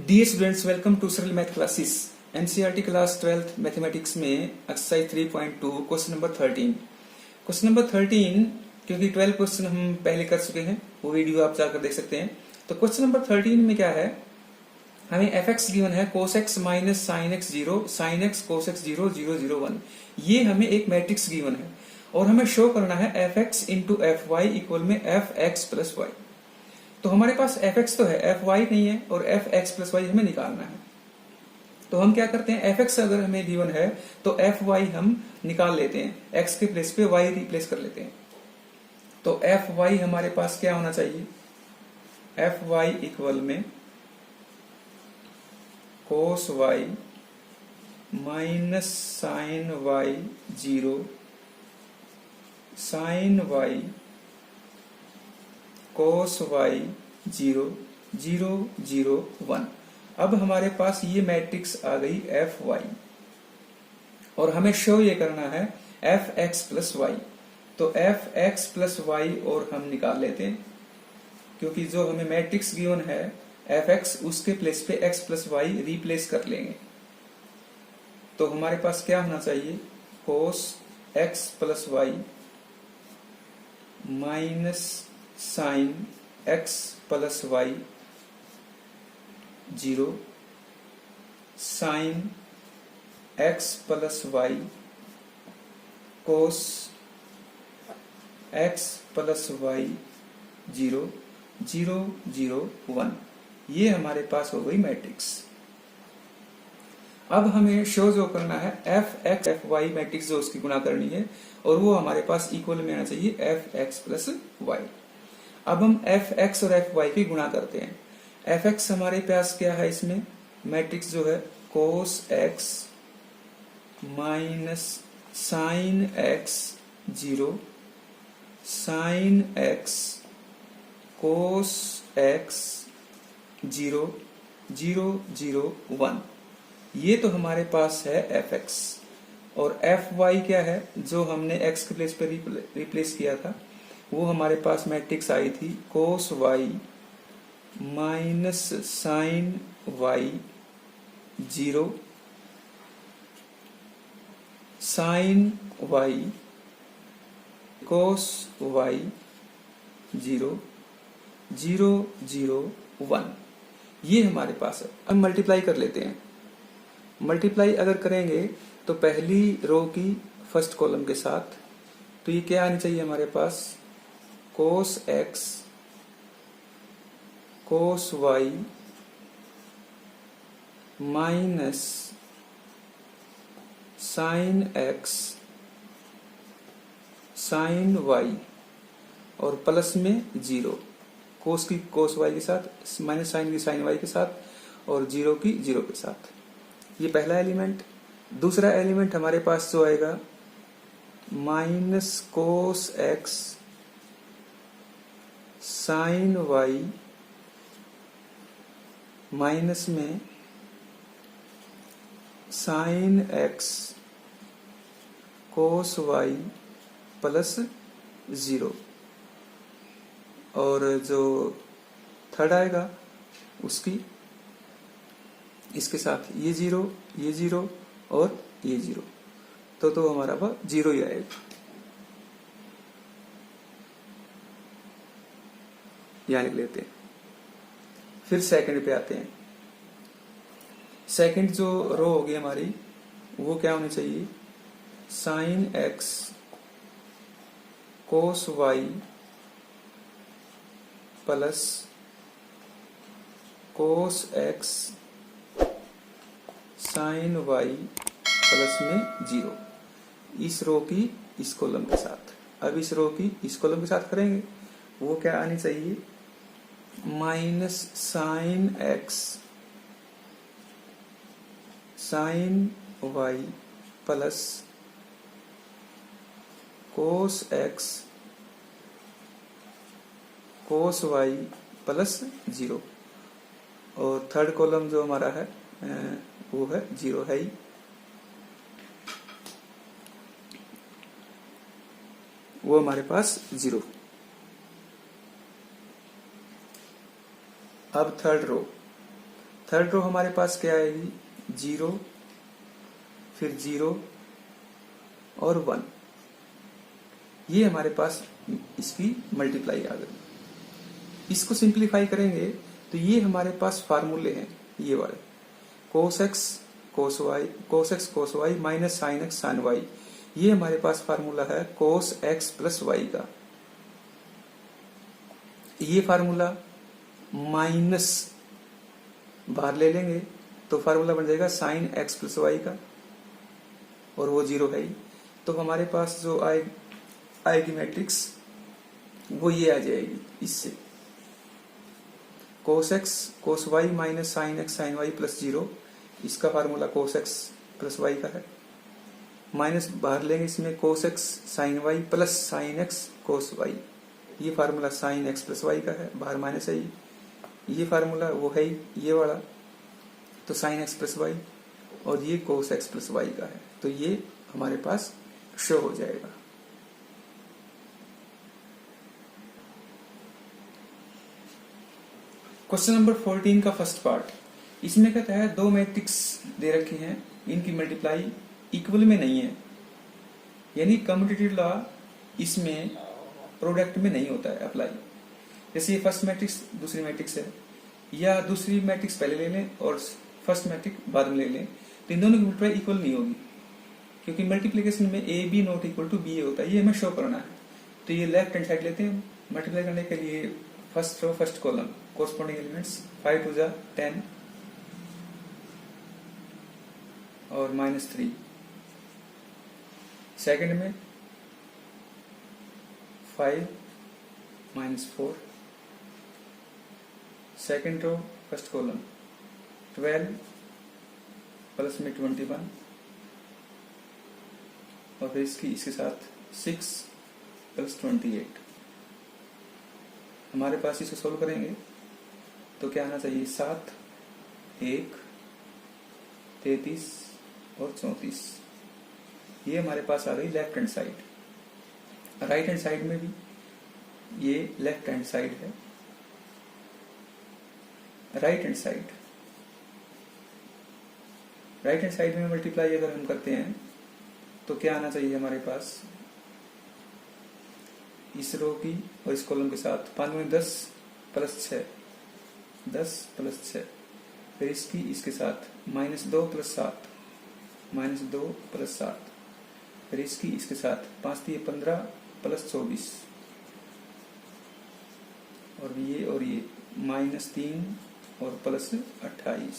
Dear students, welcome to Saral math classes. NCERT class 12th mathematics में exercise 3.2 question number 13। Question number 13 क्योंकि 12 question हम पहले कर चुके हैं, वो वीडियो आप जाकर देख सकते हैं। तो क्वेश्चन नंबर 13 में क्या है, हमें एफ एक्स गिवन है cos x minus sine x 0 sine x cos x 0 0 0 1। ये हमें एक मैट्रिक्स गिवन है और हमें शो करना है f x into f Y equal में एफ एक्स प्लस वाई। तो हमारे पास एफ एक्स तो है, एफ वाई नहीं है, और एफ एक्स प्लस वाई हमें निकालना है। तो हम क्या करते हैं, एफ एक्स अगर हमें गिवन है तो एफ वाई हम निकाल लेते हैं, एक्स के प्लेस पे वाई रिप्लेस कर लेते हैं। तो एफ वाई हमारे पास क्या होना चाहिए, एफ वाई इक्वल में cos Y minus sine Y 0 sine Y cos Y 0 0 0 1। अब हमारे पास ये मैट्रिक्स आ गई एफ वाई और हमें शो ये करना है एफ एक्स प्लस वाई। तो एफ एक्स प्लस वाई और हम निकाल लेते हैं, क्योंकि जो हमें मैट्रिक्स गिवन है एफ एक्स, उसके प्लेस पे एक्स प्लस वाई रिप्लेस कर लेंगे। तो हमारे पास क्या होना चाहिए, cos x plus y minus sine x plus y 0 sine x plus y cos x plus y 0 0 0 1। ये हमारे पास हो गई मैट्रिक्स। अब हमें शो जो करना है f x f y matrix जो उसकी गुणा करनी है, और वो हमारे पास इक्वल में आना चाहिए एफ एक्स प्लस वाई। अब हम एफ एक्स और एफ वाई की गुणा करते हैं। एफ एक्स हमारे पास क्या है, इसमें मैट्रिक्स जो है cos x minus sine x 0 sine x cos x 0 0 0 1। ये तो हमारे पास है एफ एक्स। और एफ वाई क्या है, जो हमने एक्स के प्लेस पे रिप्लेस किया था, वो हमारे पास मैट्रिक्स आई थी cos Y minus sine Y 0 sine Y cos Y 0 0 0 1। ये हमारे पास है। अब मल्टीप्लाई कर लेते हैं। मल्टीप्लाई अगर करेंगे तो पहली रो की फर्स्ट कॉलम के साथ, तो ये क्या आनी चाहिए हमारे पास, cos X cos Y minus sine X sine Y, और प्लस में 0, कोस की कोस वाई के साथ, माइनस साइन की साइन वाई के साथ, और 0 की 0 के साथ। ये पहला एलिमेंट। दूसरा एलिमेंट हमारे पास जो आएगा minus cos x sine y minus में sine x cos Y plus 0, और जो थर्ड आएगा उसकी इसके साथ ये 0 और ये 0, तो हमारा वह 0 ही आएगा। यहां लिख लेते हैं। फिर सेकंड पे आते हैं। सेकंड जो रो होगी हमारी, वो क्या होनी चाहिए, sine x cos Y plus cos x sine Y plus में 0। इस रो की इस कॉलम के साथ। अब इस रो की इस कॉलम के साथ करेंगे, वो क्या आनी चाहिए, minus sine X sine Y plus cos X cos Y plus 0, और थर्ड कॉलम जो हमारा है वो है 0 है ही। वो हमारे पास 0। अब थर्ड रो थर्ड रो हमारे पास क्या आएगी, 0, फिर 0 और 1। ये हमारे पास इसकी मल्टीप्लाई आ गई। इसको सिंप्लीफाई करेंगे तो ये हमारे पास फार्मूले हैं, ये वाले cos x cos y minus sin x sin y। ये हमारे पास फार्मूला है cos x प्लस y का। ये फार्मूला माइनस बाहर ले लेंगे तो फार्मूला बन जाएगा sin x प्लस y का, और वो 0 है ही। तो हमारे पास जो आएगी मैट्रिक्स वो ये आ जाएगी इससे, cos x cos y minus sin x sin y plus 0। इसका formula cos x plus y का है, माइनस बाहर लेंगे इसमें cos x sin y plus sin x cos y। ये formula sin x plus y का है, बाहर माइनस है ये फार्मूला वो है ये वाला, तो sin x प्लस y, और ये cos x प्लस y का है। तो ये हमारे पास शो हो जाएगा। क्वेश्चन नंबर 14 का फर्स्ट पार्ट, इसमें कहता है दो मैट्रिक्स दे रखे हैं, इनकी मल्टीप्लाई इक्वल में नहीं है, यानी कम्यूटेटिव लॉ इसमें प्रोडक्ट में नहीं होता है अप्लाई। जैसे ये फर्स्ट मैट्रिक्स दूसरी मैट्रिक्स है, या दूसरी मैट्रिक्स पहले ले लें और फर्स्ट मैट्रिक्स बाद में ले लें, तो इन दोनों की मल्टीप्लाई इक्वल नहीं होगी, क्योंकि मल्टीप्लिकेशन में A B not equal to B होता है, ये हमें शो करना है। तो ये लेफ्ट हैंड साइड लेते हैं मल्टीप्लाई करने के लिए, first row first column corresponding elements 5 2 10 और -3। सेकंड में 5 -4। Second row first column 12 plus में 21, और फिर इसके साथ 6 प्लस 28। हमारे पास इसको सोल्व करेंगे तो क्या आना चाहिए, 7 1 33 और 34। ये हमारे पास आ गई left hand side. Right hand side में भी ये लेफ्ट हैंड साइड है, राइट हैंड साइड में मल्टीप्लाई अगर हम करते हैं तो क्या आना चाहिए हमारे पास, इस रो की और इस कॉलम के साथ 5 में 10 प्लस 6 10 प्लस 6, फिर इसके साथ -2 प्लस 7 -2 प्लस 7, फिर इसके साथ 5 3 15 प्लस 24, और ये -3 और प्लस 28।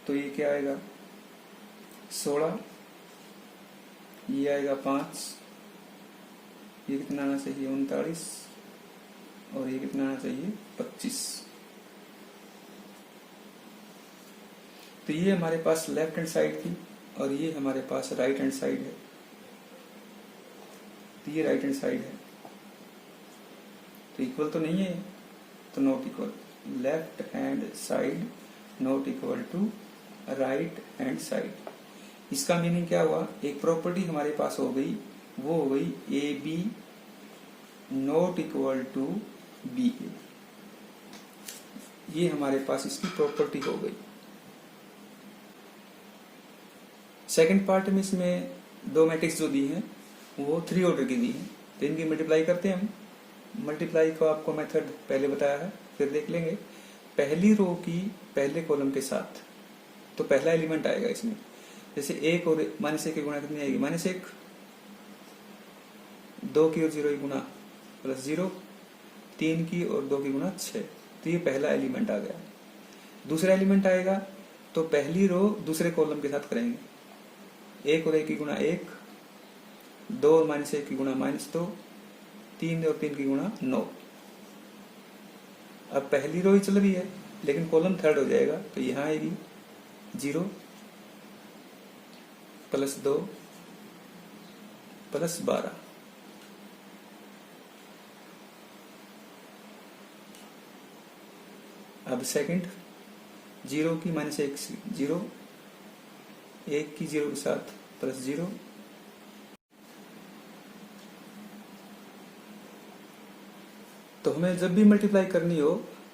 तो ये क्या आएगा 16, ये आएगा 5, ये कितना आना चाहिए 39, और ये कितना आना चाहिए 25। तो ये हमारे पास लेफ्ट हैंड साइड थी, और ये हमारे पास राइट हैंड साइड है। तो ये राइट हैंड साइड है, तो इक्वल तो नहीं है, तो not equal. Left hand side not equal to right hand side. इसका मीनिंग क्या हुआ, एक प्रॉपर्टी हमारे पास हो गई, वो हो गई A B not equal to B A. ये हमारे पास इसकी प्रॉपर्टी हो गई। सेकंड पार्ट में इसमें दो मैट्रिक्स जो दी हैं वो 3 ऑर्डर की दी हैं, तो इनकी मल्टीप्लाई करते हैं हम। मल्टीप्लाई को आपको मेथड पहले बताया है, फिर देख लेंगे। पहली रो की पहले कॉलम के साथ, तो पहला एलिमेंट आएगा इसमें, जैसे 1 और -1 की गुणा कितनी आएगी -1, 2 की और 0 की गुणा +0, 3 की और 2 की गुणा 6। तो ये पहला एलिमेंट आ गया। दूसरा एलिमेंट आएगा तो पहली रो दूसरे कॉलम के साथ करेंगे, 1 और 1 की गुणा 1, 2 और -1 की गुणा -2, 3 और 3 की गुणा 9। अब पहली रो ही चल रही है लेकिन कॉलम थर्ड हो जाएगा, तो यहां आएगी 0 +2 +12। अब सेकंड 0 की -1 0, 1 की 0 के साथ +0, तो हमें जब भी मल्टीप्लाई करनी हो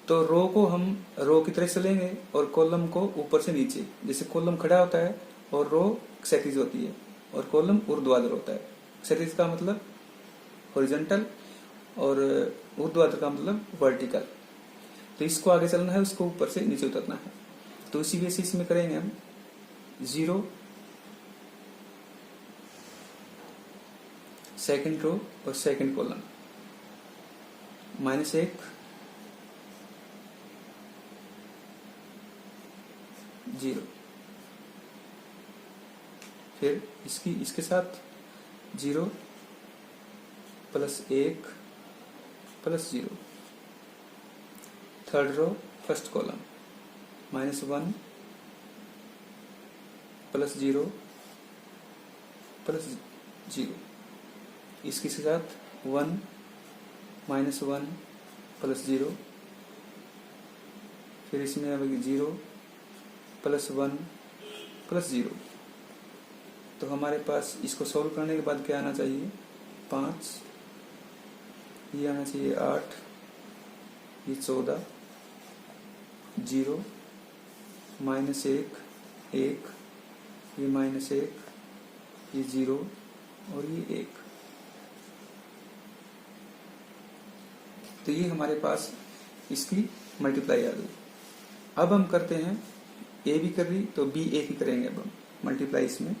तो तो रो को हम रो की तरह से लेंगे और कॉलम को ऊपर से नीचे, जैसे कॉलम खड़ा होता है और रो क्षैतिज होती है और कॉलम ऊर्ध्वाधर होता है। क्षैतिज का मतलब हॉरिजॉन्टल और ऊर्ध्वाधर का मतलब वर्टिकल। तो इसको आगे चलना है, उसको ऊपर से नीचे उतरना है। तो इसी बेसिस में करेंगे हम 0 सेकंड रो और सेकंड कॉलम, -1 0, फिर इसके साथ 0 +1 +0, थर्ड रो फर्स्ट कॉलम -1 +0 +0, इसके साथ 1 -1 +0, फिर इसमें आएगी 0 +1 +0। तो हमारे पास इसको सॉल्व करने के बाद क्या आना चाहिए, 5, ये आना चाहिए 8, ये 14, 0 -1 1, ये -1, ये 0 और ये 1। तो ये हमारे पास इसकी मल्टीप्लाई आ गई। अब हम करते हैं, ए भी कर रही तो बी ए की करेंगे अब हम मल्टीप्लाई इसमें।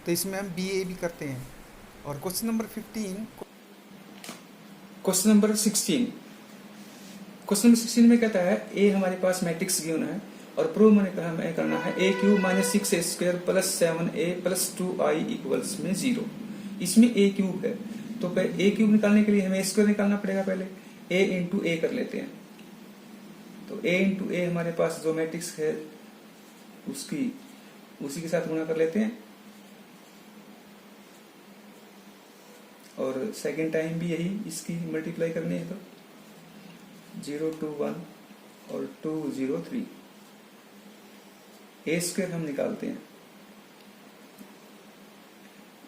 तो इसमें हम बी ए भी करते हैं। और क्वेश्चन नंबर 16, क्वेश्चन नंबर 16 में कहता है ए हमारे पास मैट्रिक्स गिवन है और प्रूव मैंने कहा हमें करना है a³ -6a² +7a +2i equals में 0। इसमें a³ है तो a³ निकालने के लिए हमें स्क्वायर निकालना पड़ेगा। पहले a इंटू ए कर लेते हैं। तो a इंटू ए हमारे पास जो मैट्रिक्स है उसी के साथ गुणा कर लेते हैं और सेकेंड टाइम भी यही इसकी मल्टीप्लाई करनी है। तो 0 2 1 और 2 0 3, a² हम निकालते हैं।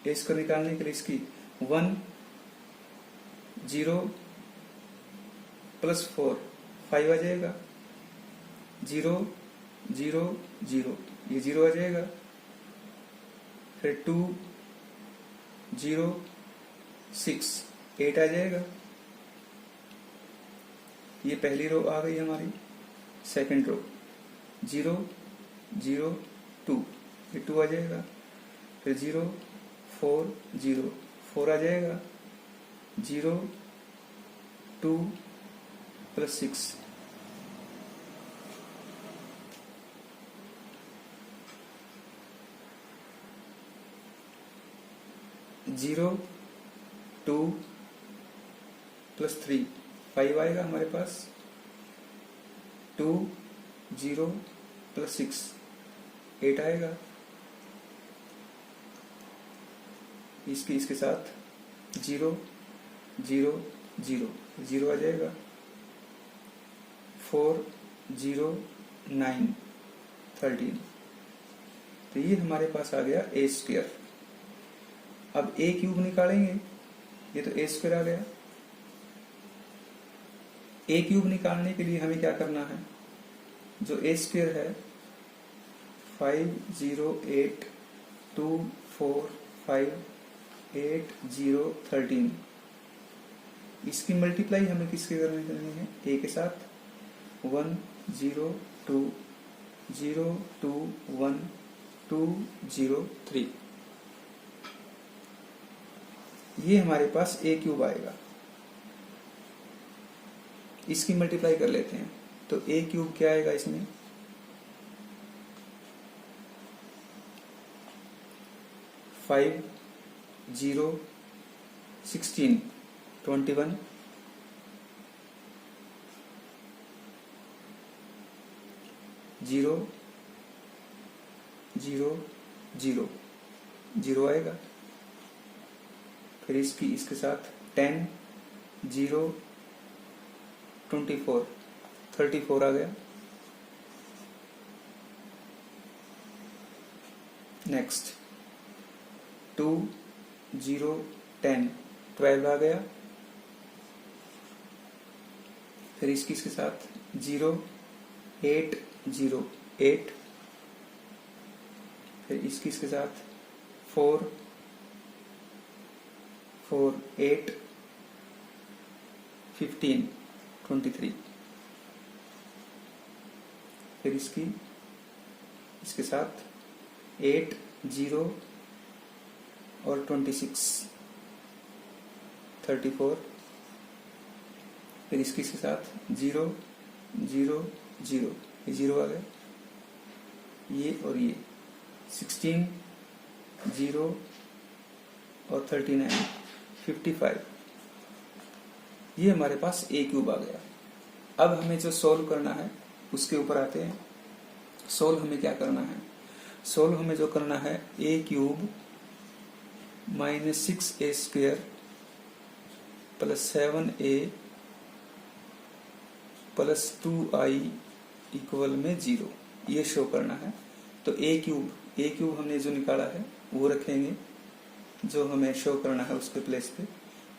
a² निकालने के लिए इसकी 1 0 +4 5 आ जाएगा, 0 0 0 ये 0 आ जाएगा, फिर 2 0 6 8 आ जाएगा। ये पहली रो आ गई हमारी। सेकंड रो 0 0 2, ये 2 आ जाएगा, फिर 0 4 0 4 आ जाएगा, 0 2 +6 0 2 +3 5 आएगा हमारे पास, 2 0 +6 8 आएगा, इसके साथ 0 0 0 0 आ जाएगा, 4 0 9 13। तो ये हमारे पास आ गया a²। अब a³ निकालेंगे, ये तो a² आ गया। a³ निकालने के लिए हमें क्या करना है, जो a² है 5 0 8 2 4 5 8 0 13, इसकी मल्टीप्लाई हमें किसके करनी है, a के साथ 1 0 2 0 2 1 2 0 3। ये हमारे पास a³ आएगा। इसकी मल्टीप्लाई कर लेते हैं तो a³ क्या आएगा इसमें, 5 0 16 21 0 0 0 0 आएगा, फिर इसके साथ 10 0 24 34 आ गया। नेक्स्ट 2 0 10 12 आ गया, फिर इसकी इसके साथ 0 8 0 8, फिर इसकी इसके साथ 4 4 8 15 23, फिर इसके साथ 8 0 और 26 34, फिर इसके साथ 0 0 0, ये 0 आ गए, ये और ये 16 0 और 39 55, ये हमारे पास ए क्यूब आ गया। अब हमें जो सोल्व करना है उसके ऊपर आते हैं। सोल्व हमें क्या करना है? सोल्व हमें जो करना है A cube minus 6a square plus 7a plus 2i equal में 0, ये शो करना है। तो ए क्यूब हमने जो निकाला है वो रखेंगे, जो हमें शो करना है उसके प्लेस पे।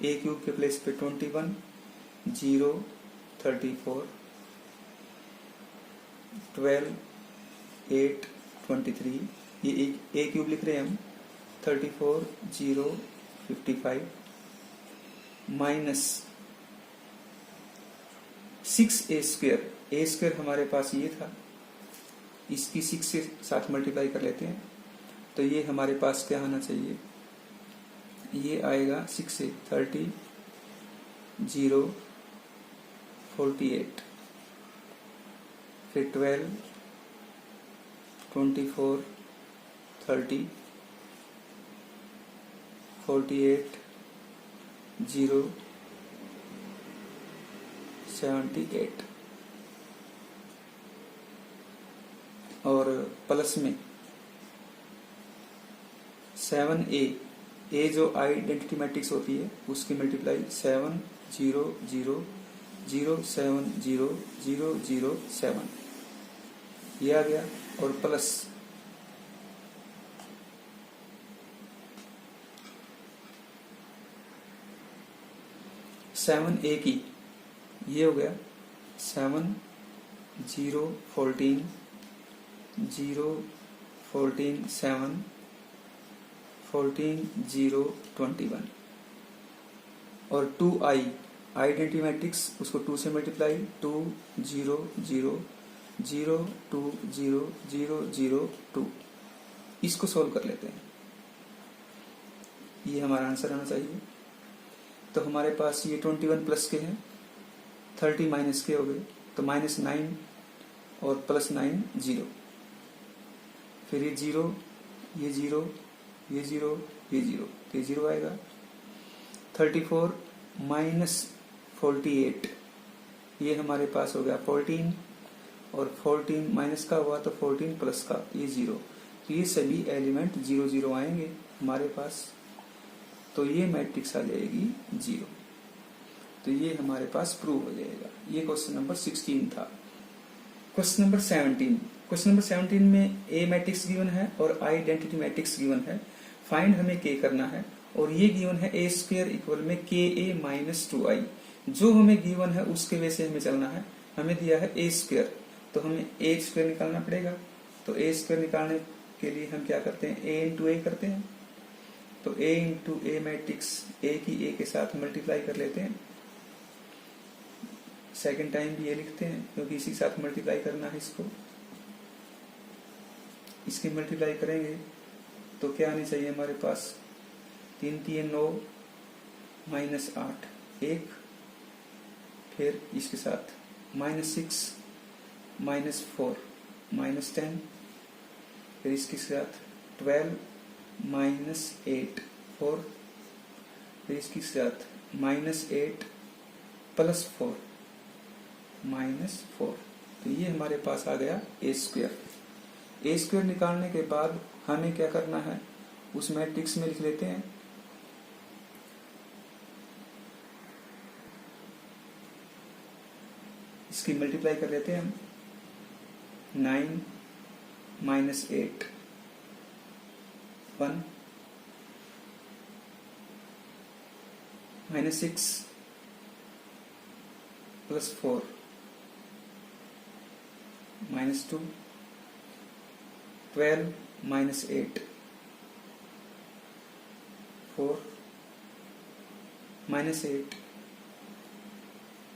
ए क्यूब के प्लेस पे 21 0 34 12 8 23, ये ए क्यूब लिख रहे हैं हम। 34 0 55 माइनस 6a स्क्वेयर, ए स्क्वेयर हमारे पास ये था, इसकी 6 से साथ मल्टीप्लाई कर लेते हैं, तो ये हमारे पास क्या आना चाहिए? ये आएगा 6 से 30 0 48, फिर 12 24 30 48 0 78, और प्लस में 7a, ए जो आइडेंटिटी मैट्रिक्स होती है उसकी मल्टीप्लाई 7 0 0 0 7 0 0 0 7, ये आ गया, और प्लस 7a की, ये हो गया 7 0 14 0 14 7 14 0 21, और 2i आइडेंटिटी मैट्रिक्स, उसको 2 से मल्टीप्लाई 2 0 0 0 2 0 0 0 2, इसको सोल्व कर लेते हैं। ये हमारा आंसर आना चाहिए। तो हमारे पास ये 21 प्लस के हैं, 30 माइनस के हो गए, तो -9 और प्लस 9 0, फिर ये 0 ये 0 ये 0 ये 0, ये 0 आएगा। 34 माइनस 48, ये हमारे पास हो गया 14, और 14 माइनस का हुआ तो 14 प्लस का ये 0, तो ये सभी एलिमेंट 0 0 आएंगे हमारे पास, तो ये मैट्रिक्स आ जाएगी 0। तो ये हमारे पास प्रूव हो जाएगा। ये क्वेश्चन नंबर 16 था। क्वेश्चन नंबर 17, क्वेश्चन नंबर 17 में ए मैट्रिक्स गिवन है और आइडेंटिटी मैट्रिक्स गिवन है। फाइंड हमें के करना है, और ये गिवन है ए स्क्वायर इक्वल में के ए माइनस 2i। जो हमें गिवन है उसके वे से हमें चलना है। हमें दिया है ए स्क्वायर, तो हमें ए स्क्वायर निकालना पड़ेगा। तो ए स्क्वायर निकालने के लिए हम क्या करते हैं? ए इंटू ए करते हैं। तो ए इंटू ए मैट्रिक्स, ए की ए के साथ मल्टीप्लाई कर लेते हैं। सेकेंड टाइम भी ये लिखते हैं क्योंकि इसी के साथ मल्टीप्लाई करना है इसको। इसकी मल्टीप्लाई करेंगे तो क्या आनी चाहिए हमारे पास? 3 3 9 माइनस 8 1, फिर इसके साथ -6 -4 -10, फिर इसके साथ 12 -8 4, फिर इसके साथ -8 प्लस 4 -4। तो ये हमारे पास आ गया ए स्क्वायर। ए स्क्वायर निकालने के बाद हमें क्या करना है? उस मैट्रिक्स में लिख लेते हैं। इसकी मल्टीप्लाई कर लेते हैं हम। 9 -8 1 -6 प्लस 4 -2, 12 -8, 4 -8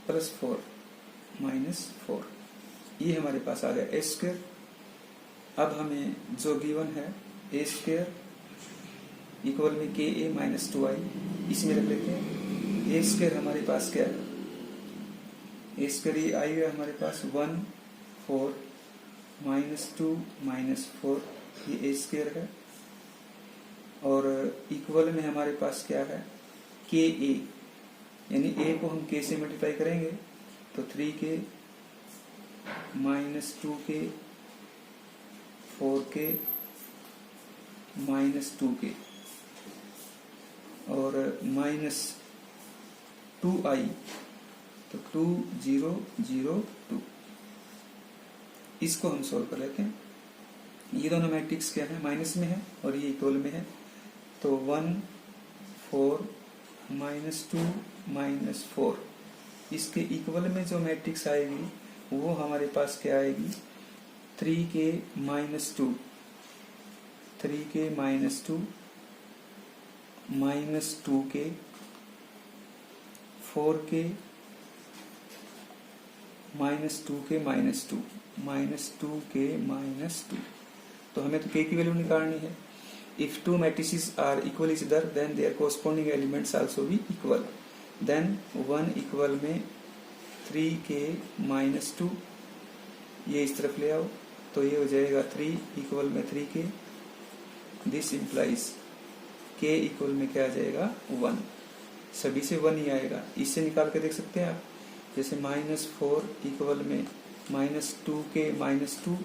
+4 -4, ये हमारे पास आ गया ए स्क्वायर। अब हमें जो गिवन है ए स्क्वायर इक्वल में के ए माइनस 2i, इसमें रख लेते हैं। ए स्क्वायर हमारे पास क्या है, ए स्क्वायर ये आई है हमारे पास 1 4 -2 -4, ये ए स्क्वायर है। और इक्वल में हमारे पास क्या है के ए, यानी ए को हम के से मल्टीप्लाई करेंगे तो 3k -2k 4k -2k और -2i तो 2 0 0 2। इसको हम सोल्व कर लेते हैं। ये दोनों मैट्रिक्स क्या है, माइनस में है और ये इक्वल में है, तो 1 4 -2 -4, इसके इक्वल में जो मैट्रिक्स आएगी वो हमारे पास क्या आएगी 3k -2 3k -2 -2k 4k -2k -2 -2k -2। तो हमें तो k की वैल्यू निकालनी है। If two matrices are equal each other then their corresponding elements also be equal. Then 1 equal में 3k -2, ये इस तरफ ले आओ तो ये हो जाएगा 3 इक्वल में 3k। This implies k equal में क्या आ जाएगा 1, सभी से 1 ही आएगा। इससे निकाल के देख सकते हैं आप, जैसे -4 इक्वल में -2k -2,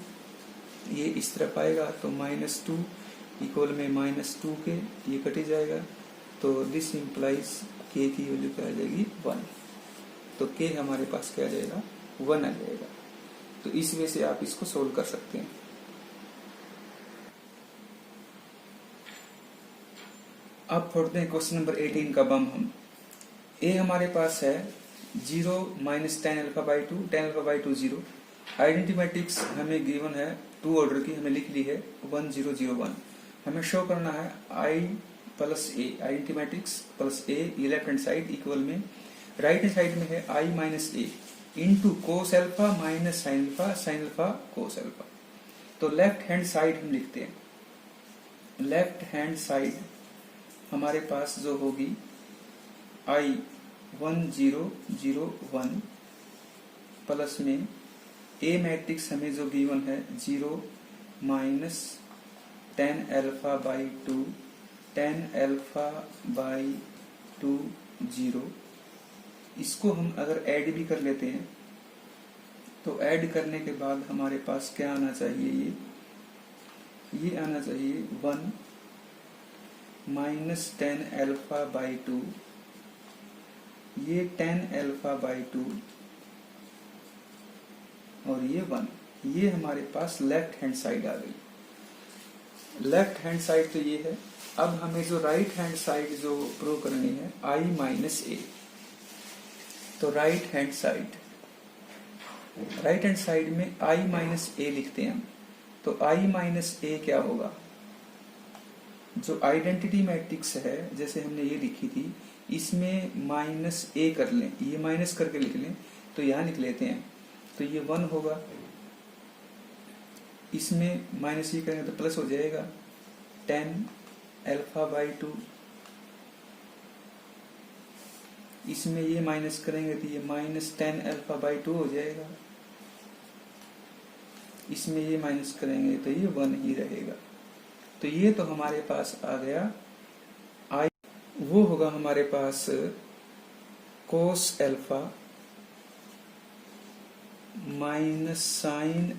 ये इस तरफ आएगा तो -2 इक्वल में -2k, ये कट ही जाएगा। तो दिस इम्प्लाइज k की वैल्यू क्या आ जाएगी 1, तो k हमारे पास क्या आ जाएगा 1 आ जाएगा। तो इस वे से आप इसको सोल्व कर सकते हैं। अब पढ़ते हैं क्वेश्चन नंबर 18 का बम हम। ए हमारे पास है 0 -tan α/2 tan α/2 0। आइडेंटिटी मैट्रिक्स हमें गिवन है 2 ऑर्डर की, हमें लिख ली है 1 0 0 1। हमें शो करना है i plus A, identity matrix plus A, ये लेफ्ट हैंड साइड इक्वल में, राइट हैंड साइड में है i minus A into cos alpha minus sine alpha, sine alpha cos alpha. तो लेफ्ट हैंड साइड हम लिखते हैं, लेफ्ट हैंड साइड हमारे पास जो होगी i 1 0 0 1 प्लस में ए मैट्रिक्स हमें जो गिवन है 0 -tan α/2 tan α/2 0। इसको हम अगर ऐड भी कर लेते हैं तो ऐड करने के बाद हमारे पास क्या आना चाहिए, ये आना चाहिए 1 -tan α/2, ये tan α/2 और ये 1, ये हमारे पास लेफ्ट हैंड साइड आ गई। लेफ्ट हैंड साइड तो ये है। अब हमें जो राइट हैंड साइड जो प्रूव करनी है i माइनस ए, तो राइट हैंड साइड में i माइनस ए लिखते हैं हम। तो i माइनस ए क्या होगा, जो आइडेंटिटी मैट्रिक्स है जैसे हमने ये लिखी थी, इसमें माइनस ए कर लें, ये माइनस करके लिख लें, तो यहां लिख लेते हैं, तो ये 1 होगा। इसमें माइनस ए करेंगे तो प्लस हो जाएगा tan α/2, इसमें ये माइनस करेंगे तो ये -tan α/2 हो जाएगा, इसमें ये माइनस करेंगे तो ये 1 ही रहेगा। तो ये तो हमारे पास आ गया i, वो होगा हमारे पास cos alpha minus sine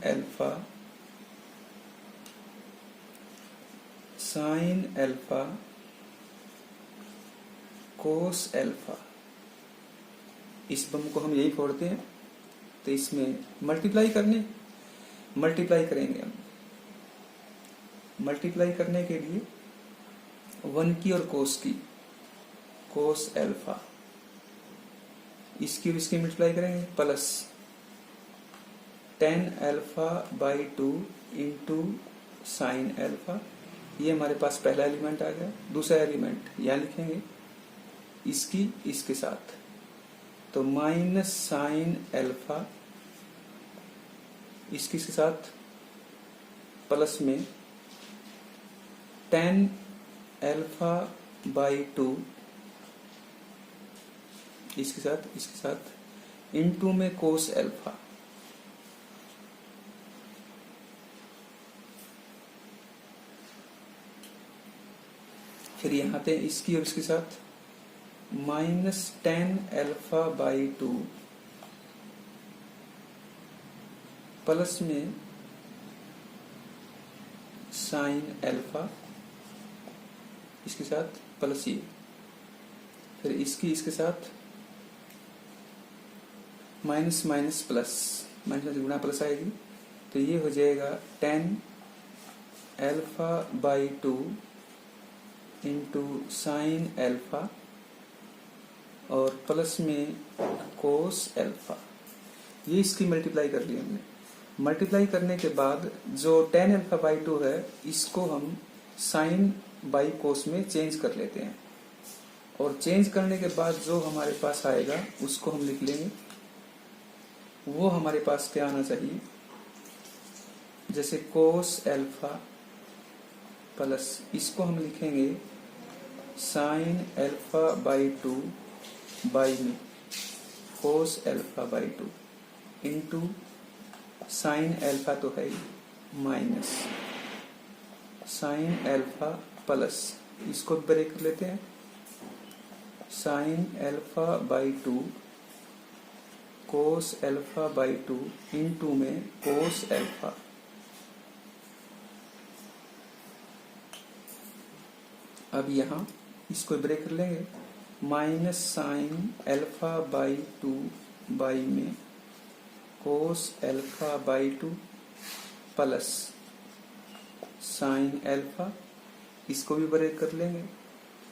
alpha cos alpha. इस बम को हम यही फोड़ते हैं, तो इसमें मल्टीप्लाई करेंगे हम। मल्टीप्लाई करने के लिए 1 की और कोस की, कोस अल्फा, इसकी और इसकी मल्टीप्लाई करेंगे plus tan alpha by two into sine alpha. ये हमारे पास पहला एलिमेंट आ गया। दूसरा एलिमेंट यहाँ लिखेंगे इसके साथ, तो माइनस साइन अल्फा इसके साथ प्लस में टेन अल्फा बाई टू इसके साथ इनटू में कोस अल्फा। फिर यहाँ पे इसकी और इसके साथ minus tan alpha by two plus में साइन अल्फा इसके साथ प्लस ये। फिर इसके साथ माइनस माइनस प्लस, माइनस गुणा प्लस आएगी, तो ये हो जाएगा tan alpha by two into sine alpha और प्लस में कोस अल्फा। ये इसकी मल्टीप्लाई कर ली हमने। मल्टीप्लाई करने के बाद जो टेन अल्फा बाई टू है इसको हम साइन बाई कोस में चेंज कर लेते हैं, और चेंज करने के बाद जो हमारे पास आएगा उसको हम लिख लेंगे। वो हमारे पास क्या आना चाहिए, जैसे कोस अल्फा प्लस इसको हम लिखेंगे sine alpha by two by में cos alpha by two into sine alpha तो है माइनस साइन अल्फा प्लस इसको ब्रेक कर लेते हैं sine alpha by two cos alpha by two into में कोस अल्फा। अब यहाँ इसको ब्रेक कर लेंगे minus sine alpha by two by में cos alpha by two plus sine alpha, इसको भी ब्रेक कर लेंगे,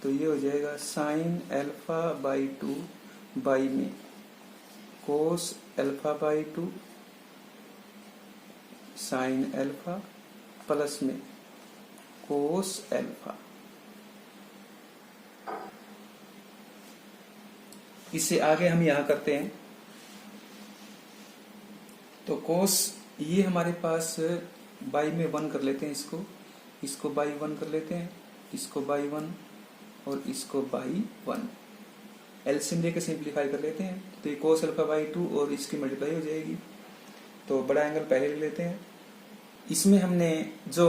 तो ये हो जाएगा sign alpha by two by में cos alpha by to sign alpha plus में कोस अल्फा। इससे आगे हम यहां करते हैं, तो कोस ये हमारे पास बाई में वन कर लेते हैं, इसको बाई वन कर लेते हैं, इसको बाई वन और इसको बाई वन। एलसीएम लेकर सिंप्लीफाई कर लेते हैं, तो ये कोस अल्फा बाई टू और इसकी मल्टीप्लाई हो जाएगी। तो बड़ा एंगल पहले ले लेते हैं। इसमें हमने जो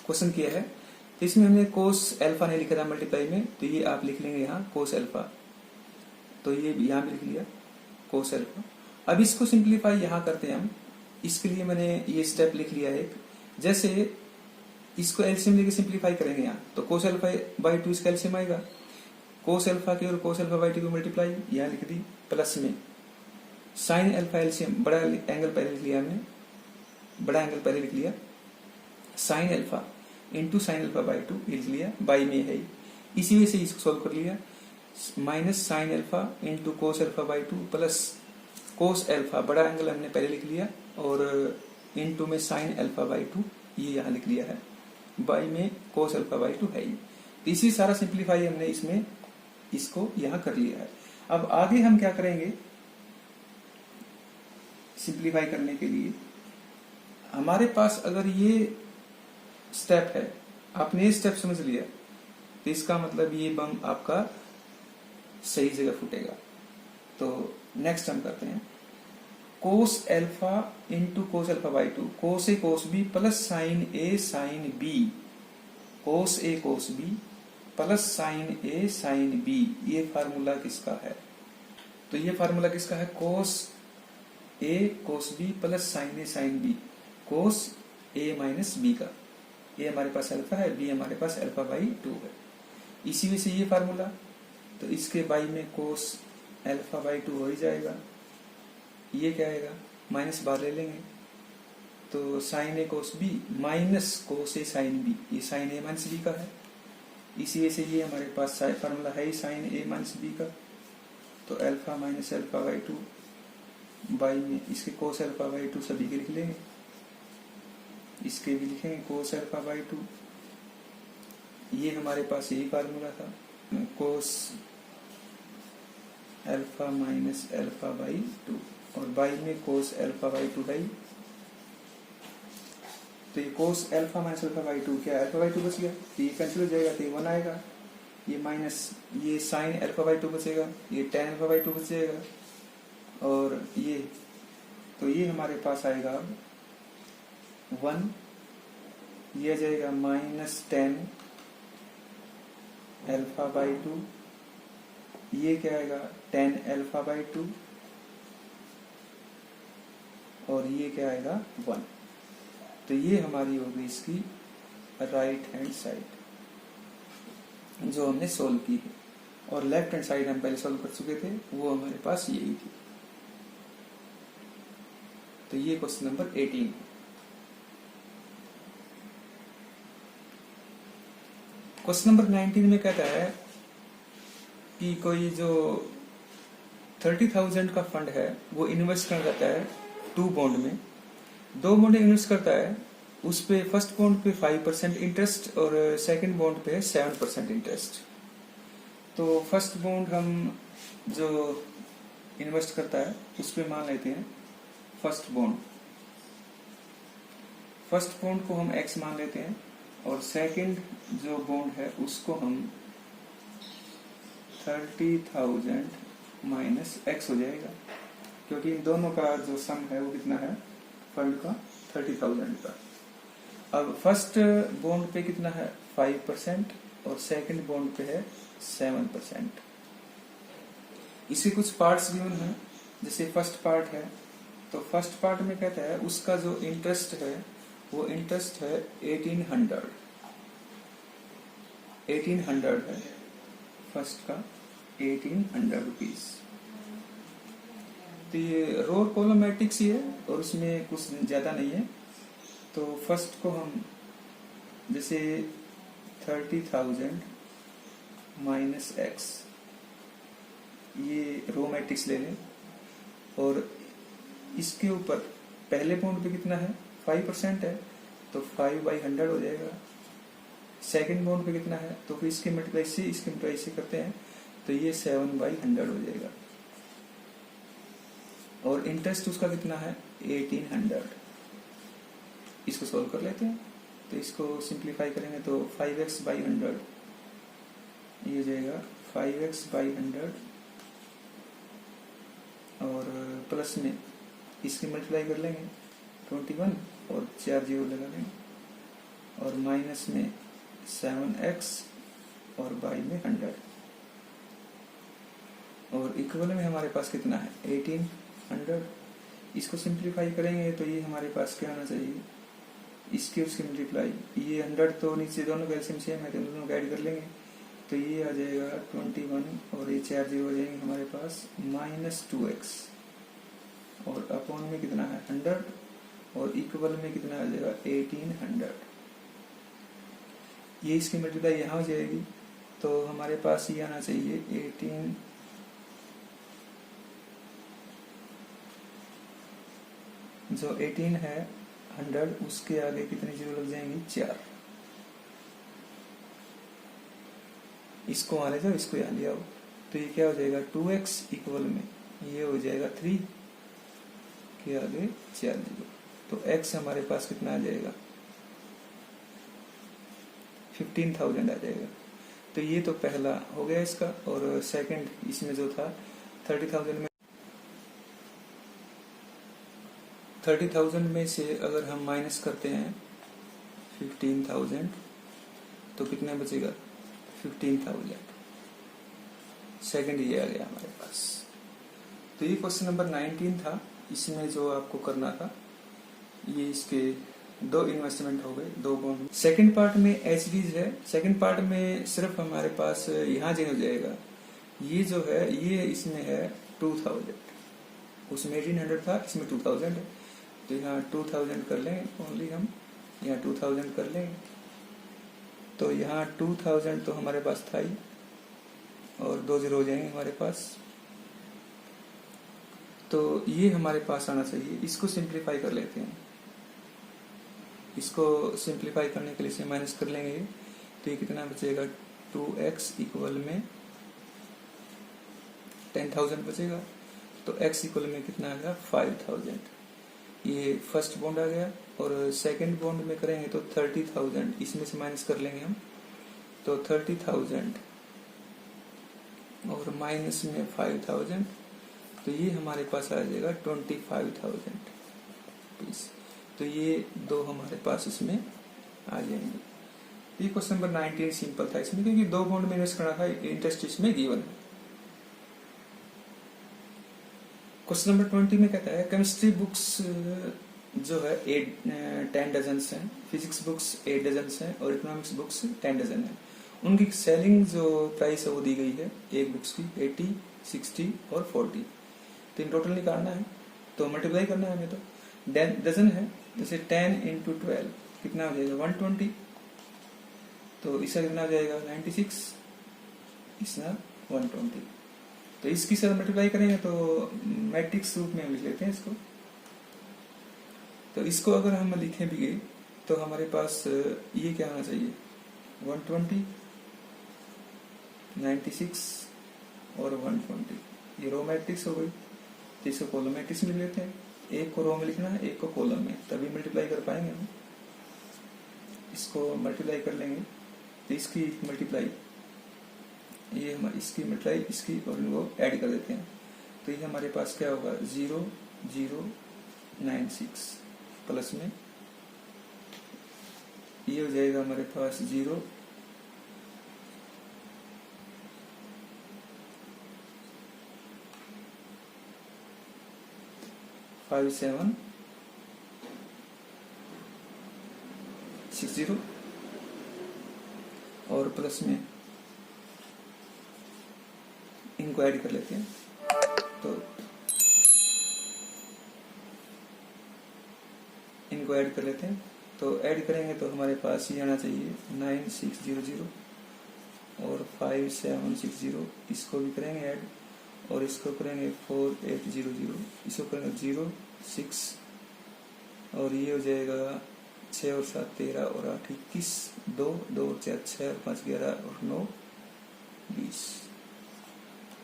क्वेश्चन किया है, तो इसमें हमने कोस अल्फा नहीं लिखा था मल्टीप्लाई में, तो ये आप लिख लेंगे यहाँ कोस अल्फा, तो ये यहाँ भी लिख लिया कोस अल्फा। अब इसको सिंप्लीफाई यहाँ करते हैं हम। इसके लिए मैंने ये स्टेप लिख लिया है। जैसे इसको एलसीएम लेके सिंप्लीफाई करेंगे यहाँ, तो कोस अल्फा बाई टू इसका एलसीएम आएगा, कोस अल्फा की और कोस अल्फा बाई टू की मल्टीप्लाई यहाँ लिख दी, प्लस में साइन अल्फा एलसीएम, बड़ा एंगल पहले लिख लिया हमने, बड़ा एंगल पहले लिख लिया, sine alpha into sine alpha by to लिख लिया, बाई में है इसी वजह से इसको सोल्व कर लिया। Minus sine alpha into cos alpha by two plus cos alpha, बड़ा एंगल हमने पहले लिख लिया, और इंटू में साइन अल्फा बाई टू ये यहाँ लिख लिया है, बाई में कोस अल्फा बाई टू है। इसी सारा सिंप्लीफाई हमने इसमें इसको यहाँ कर लिया है। अब आगे हम क्या करेंगे, सिंप्लीफाई करने के लिए हमारे पास अगर ये स्टेप है, आपने ये स्टेप समझ लिया, तो इसका मतलब ये बम आपका सही जगह फूटेगा। तो नेक्स्ट हम करते हैं cos alpha into cos alpha by two, cos A cos B plus sine A sine B, cos A cos B plus sine A sine B. ये फार्मूला किसका है, तो ये फार्मूला किसका है, cos A cos B plus sine A sine B, cos A minus B का। ए हमारे पास अल्फा है, बी हमारे पास अल्फा बाई टू है, इसी वजह से ये फार्मूला। तो इसके बाई में कोस अल्फा बाई टू हो ही जाएगा। ये क्या आएगा, माइनस बाहर ले लेंगे, तो साइन ए कोस बी माइनस कोस ए साइन बी, ये साइन ए माइनस बी का है, इसी वजह से ये हमारे पास फार्मूला है ही साइन ए माइनस बी का। तो alpha minus alpha by two by में इसके कोस अल्फा बाई टू सभी के लिख लेंगे, इसके भी लिखेंगे कोस अल्फा बाई टू। ये हमारे पास यही फार्मूला था, cos alpha minus alpha by to, और बाई में कोस अल्फा बाई टू है। तो ये cos alpha minus alpha by to, क्या अल्फा बाई टू बच गया, तो ये कैंसिल हो जाएगा, तो ये 1 आएगा। ये माइनस ये साइन अल्फा बाई टू बचेगा, ये टेन अल्फा बाई टू बचेगा, और ये तो ये हमारे पास आएगा 1, ये आ जाएगा माइनस 10 अल्फा बाई टू, ये क्या आएगा 10 अल्फा बाई टू, और ये क्या आएगा 1। तो ये हमारी होगी इसकी राइट हैंड साइड जो हमने सोल्व की है, और लेफ्ट हैंड साइड हम पहले सोल्व कर चुके थे, वो हमारे पास यही थी। तो ये क्वेश्चन नंबर 18। क्वेश्चन नंबर 19 में कहता है कि कोई जो 30,000 का फंड है वो इन्वेस्ट करता है 2 बॉन्ड में, 2 बॉन्ड इन्वेस्ट करता है, उस पे फर्स्ट बॉन्ड पे 5% इंटरेस्ट और सेकंड बॉन्ड पे 7% इंटरेस्ट। तो फर्स्ट बॉन्ड हम जो इन्वेस्ट करता है उस पे मान लेते हैं फर्स्ट बॉन्ड को हम x मान लेते हैं, और सेकंड जो बॉन्ड है उसको हम 30,000 माइनस x हो जाएगा, क्योंकि इन दोनों का जो सम है वो कितना है फंड का 30,000 का। अब फर्स्ट बॉन्ड पे कितना है 5% और सेकंड बॉन्ड पे है 7%। इसके कुछ पार्ट्स गिवन है, जैसे फर्स्ट पार्ट है, तो फर्स्ट पार्ट में कहता है उसका जो इंटरेस्ट है वो इंटरेस्ट है 1800 है, फर्स्ट का 1800 रुपीज। तो ये रो कॉलम मैट्रिक्स ही है और उसमें कुछ ज्यादा नहीं है। तो फर्स्ट को हम जैसे 30,000 माइनस x ये रो मैट्रिक्स ले लें, और इसके ऊपर पहले बॉन्ड पे कितना है 5% है, तो 5/100 हो जाएगा। सेकंड बॉन्ड पे कितना है, तो फिर इसके मल्टीप्लाई से करते हैं, तो ये 7/100 हो जाएगा। और इंटरेस्ट उसका कितना है 1800। इसको सॉल्व कर लेते हैं, तो इसको सिंप्लीफाई करेंगे तो 5x/100 ये हो जाएगा 5x/100, और प्लस में इसकी मल्टीप्लाई कर लेंगे 21 और 4 जीरो लगा लेंगे, और माइनस में 7x और बाई में 100, और इक्वल में हमारे पास कितना है 1800। इसको सिंप्लीफाई करेंगे तो ये हमारे पास क्या आना चाहिए, इसके उसकी मल्टीप्लाई, ये 100 तो नीचे दोनों का एलसीएम सेम है तो दोनों को ऐड कर लेंगे, तो ये आ जाएगा 21 और ये 4 जीरो हो जाएंगे हमारे पास -2x, और अपॉन में कितना है 100, और इक्वल में कितना आ जाएगा 1800। ये इसकी मल्टीप्लाई यहाँ हो जाएगी, तो हमारे पास ये आना चाहिए 18 जो 18 है 100, उसके आगे कितनी जीरो लग जाएंगी 4। इसको वहां ले जाओ, इसको यहाँ ले आओ, तो ये क्या हो जाएगा 2x इक्वल में ये हो जाएगा 3 के आगे 4 जीरो, तो x हमारे पास कितना आ जाएगा 15,000 आ जाएगा। तो ये तो पहला हो गया इसका, और सेकंड इसमें जो था 30,000 में से अगर हम माइनस करते हैं 15,000 तो कितना बचेगा 15,000। सेकंड ये आ गया हमारे पास। तो ये क्वेश्चन नंबर 19 था। इसमें जो आपको करना था ये इसके 2 इन्वेस्टमेंट हो गए, 2 बॉन्ड। सेकंड पार्ट में एचडीज है। सेकंड पार्ट में सिर्फ हमारे पास यहाँ चेंज हो जाएगा, ये जो है ये इसमें है 2000, उसमें 1800 था, इसमें 2000 है, तो यहाँ 2000 कर लें ओनली, हम यहाँ 2000 कर लें, तो यहाँ 2000 तो हमारे पास था ही, और 2 जीरो हो जाएंगे हमारे पास, तो ये हमारे पास आना चाहिए। इसको सिंप्लीफाई कर लेते हैं। इसको सिंप्लीफाई करने के लिए इसे माइनस कर लेंगे तो ये कितना बचेगा 2x इक्वल में 10,000 बचेगा। तो x इक्वल में कितना आ गया 5,000। ये फर्स्ट बॉन्ड आ गया और सेकंड बॉन्ड में करेंगे तो 30,000 इसमें से माइनस कर लेंगे हम तो 30,000 और माइनस में 5,000 तो ये हमारे पास आ जाएगा 25,000 पीस। तो ये दो हमारे पास इसमें आ जाएंगे। ये क्वेश्चन नंबर 19 सिंपल था इसमें क्योंकि दो बॉन्ड में इन्वेस्ट करना था, इंटरेस्ट इसमें गिवन है। क्वेश्चन नंबर 20 में कहता है केमिस्ट्री बुक्स जो है 10 डजन है, फिजिक्स बुक्स 8 डजन है और इकोनॉमिक्स बुक्स 10 डजन है। उनकी सेलिंग जो प्राइस है वो दी गई है एक बुक्स की 80, 60 और 40। तो इन टोटल निकालना है तो मल्टीप्लाई करना है हमें। तो डजन है जैसे 10 इंटू 12 कितना हो जाएगा 120। तो इसका कितना हो जाएगा 96, इसका 120। तो इसकी सर मल्टीप्लाई करेंगे तो मैट्रिक्स रूप में हम लिख लेते हैं इसको। तो इसको अगर हम लिखें भी गए तो हमारे पास ये क्या होना चाहिए 120, 96 और 120। ये रो मैट्रिक्स हो गई। तो इसको कॉलम मैट्रिक्स में लेते हैं। एक को रो में लिखना है, एक को कॉलम में, तभी मल्टीप्लाई कर पाएंगे हम। इसको मल्टीप्लाई कर लेंगे तो इसकी मल्टीप्लाई ये हमारी इसकी मल्टीप्लाई इसकी और इनको ऐड कर देते हैं। तो ये हमारे पास क्या होगा 0096 प्लस में ये हो जाएगा हमारे पास 0 57 60 और प्लस में इनको ऐड कर लेते हैं। तो इनको ऐड कर लेते हैं तो ऐड करेंगे तो हमारे पास ये आना चाहिए 9600 और 5760। इसको भी करेंगे ऐड और इसको करेंगे 4800। इसको करेंगे 0 6 और ये हो जाएगा 6 और 7 13 और 8 21 2 2 और 4 6 और 5 11 और 9 20।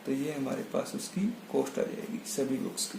तो ये हमारे पास उसकी कॉस्ट आ जाएगी सभी बुक्स की।